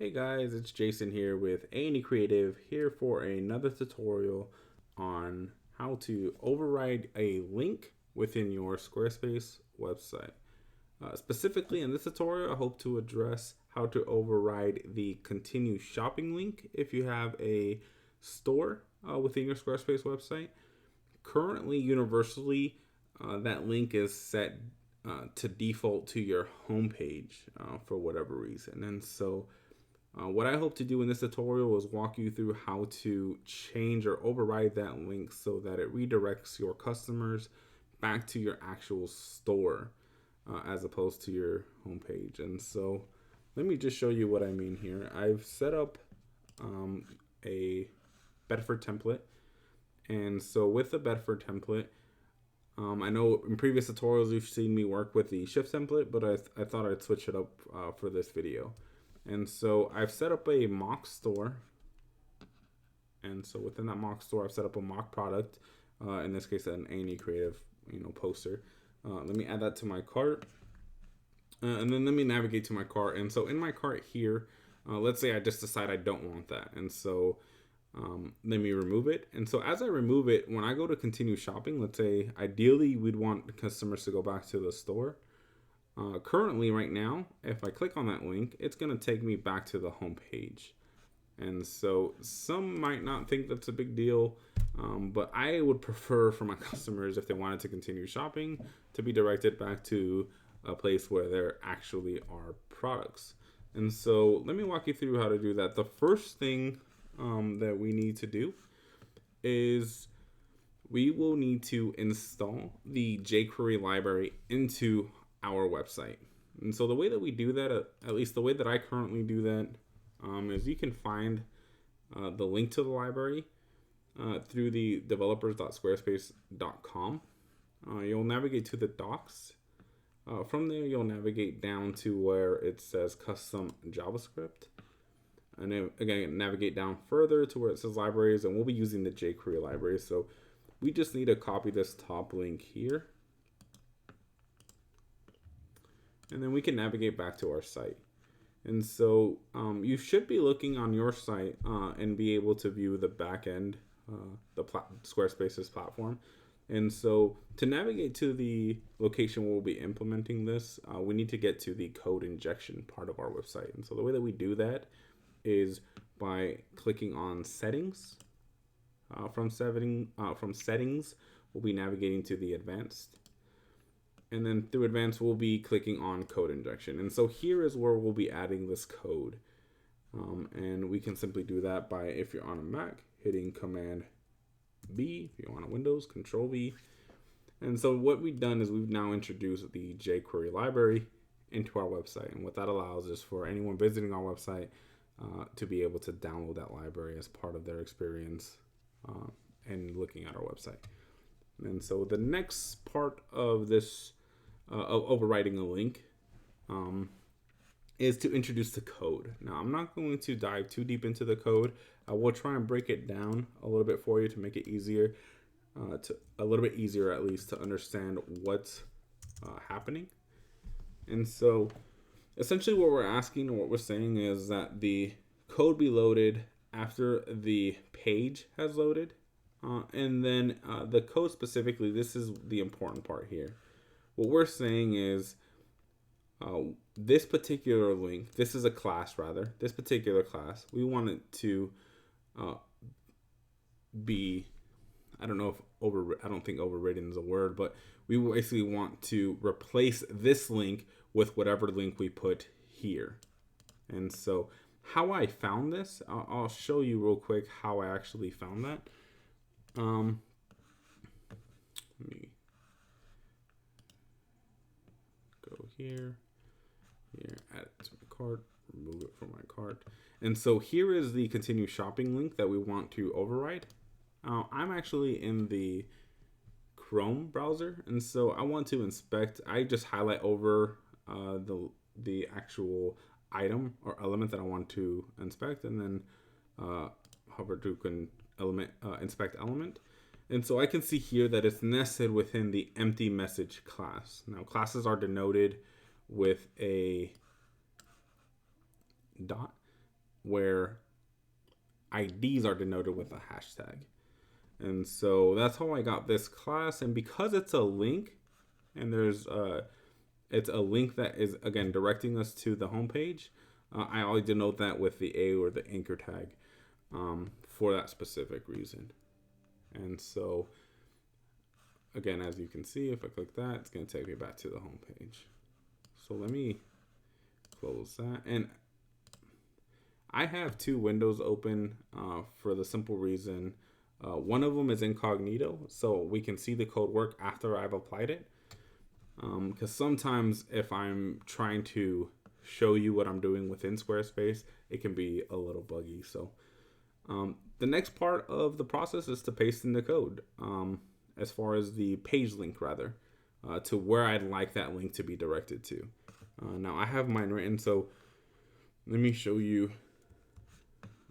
Hey guys, it's Jason here with A&E Creative here for another tutorial on how to override a link within your Squarespace website. Specifically in this tutorial, I hope to address how to override the continue shopping link if you have a store within your Squarespace website. Currently, universally, that link is set to default to your homepage for whatever reason. And so what I hope to do in this tutorial is walk you through how to change or override that link so that it redirects your customers back to your actual store as opposed to your homepage. And so let me just show you what I mean here. I've set up a Bedford template. And so with the Bedford template, I know in previous tutorials you've seen me work with the shift template, but I thought I'd switch it up for this video. And so I've set up a mock store. And so within that mock store, I've set up a mock product. In this case, an A&E Creative, poster. Let me add that to my cart. And then let me navigate to my cart. And so in my cart here, let's say I just decide I don't want that. And so let me remove it. And so as I remove it, when I go to continue shopping, let's say ideally we'd want customers to go back to the store. Currently, right now, if I click on that link, it's going to take me back to the home page. And so some might not think that's a big deal, but I would prefer for my customers, if they wanted to continue shopping, to be directed back to a place where there actually are products. And so let me walk you through how to do that. The first thing that we need to do is we will need to install the Jquery library into our website. And so the way that we do that, at least the way that I currently do that, is you can find the link to the library through the developers.squarespace.com. You'll navigate to the docs. From there, you'll navigate down to where it says custom JavaScript. And then again, navigate down further to where it says libraries, and we'll be using the Jquery library. So we just need to copy this top link here. And then we can navigate back to our site. And so you should be looking on your site and be able to view the back end, Squarespace's platform. And so to navigate to the location where we'll be implementing this, we need to get to the code injection part of our website. And so the way that we do that is by clicking on settings. From settings, we'll be navigating to the advanced. And then through advanced, we'll be clicking on code injection. And so here is where we'll be adding this code. And we can simply do that by, if you're on a Mac, hitting Command B. If you're on a Windows, Control V. And so what we've done is we've now introduced the Jquery library into our website. And what that allows is for anyone visiting our website to be able to download that library as part of their experience and looking at our website. And so the next part of this overriding a link is to introduce the code. Now, I'm not going to dive too deep into the code. I will try and break it down a little bit for you to make it easier, a little bit easier at least, to understand what's happening. And so essentially what we're asking or what we're saying is that the code be loaded after the page has loaded. And then the code specifically, this is the important part here. What we're saying is this particular link, this is a class rather, this particular class, we want it to be, I don't think overridden is a word, but we basically want to replace this link with whatever link we put here. And so how I found this, I'll show you real quick how I actually found that. Let me go here, add it to my cart, remove it from my cart. And so here is the continue shopping link that we want to override. I'm actually in the Chrome browser, and so I want to inspect. I just highlight over the actual item or element that I want to inspect, and then hover to inspect element. And so I can see here that it's nested within the empty message class. Now classes are denoted with a dot. where IDs are denoted with a hashtag. And so that's how I got this class. And because it's a link, and it's a link that is, again, directing us to the homepage, I always denote that with the A or the anchor tag for that specific reason. And so, again, as you can see, if I click that, it's going to take me back to the homepage. So let me close that. And I have two windows open for the simple reason. One of them is incognito, so we can see the code work after I've applied it. Because sometimes if I'm trying to show you what I'm doing within Squarespace, it can be a little buggy. So the next part of the process is to paste in the code, as far as the page link, rather, to where I'd like that link to be directed to. Now I have mine written, so let me show you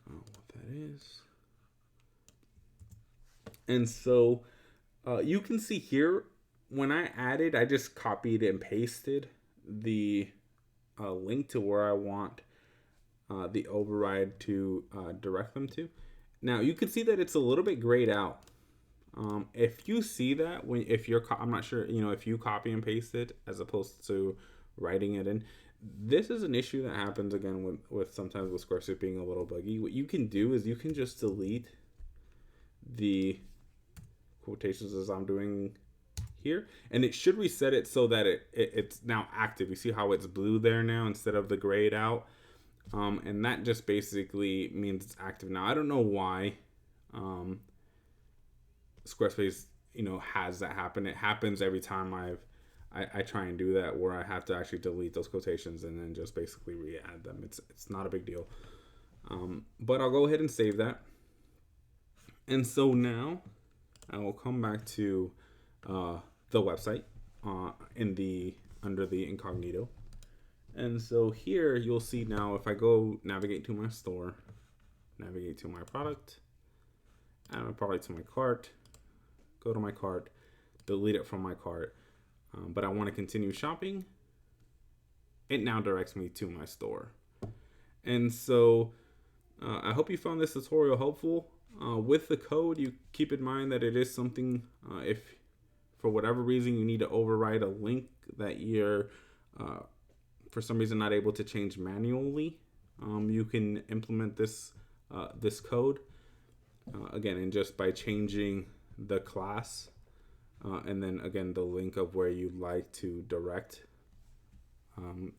what that is. And so you can see here, when I added, I just copied and pasted the link to where I want the override to direct them to. Now you can see that it's a little bit grayed out. If you see that, I'm not sure, if you copy and paste it as opposed to writing it in, this is an issue that happens again with sometimes with Squarespace being a little buggy. What you can do is you can just delete the quotations as I'm doing here, and it should reset it so that it's now active. You see how it's blue there now instead of the grayed out, and that just basically means it's active now. I don't know why Squarespace has that happen. It happens every time I try and do that, where I have to actually delete those quotations and then just basically re-add them. It's not a big deal, but I'll go ahead and save that. And so now I will come back to the website under the incognito. And so here you'll see now, if I go navigate to my store, navigate to my product, add my product to my cart, go to my cart, delete it from my cart, but I want to continue shopping, it now directs me to my store. And so I hope you found this tutorial helpful. With the code, you keep in mind that it is something, if for whatever reason you need to override a link that you're for some reason not able to change manually, you can implement this code again, and just by changing the class and then again the link of where you'd like to direct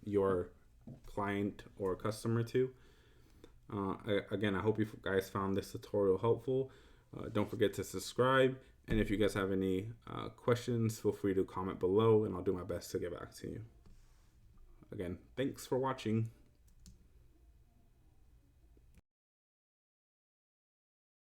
your client or customer to. Again, I hope you guys found this tutorial helpful. Don't forget to subscribe, and if you guys have any questions, feel free to comment below and I'll do my best to get back to you. Again, thanks for watching.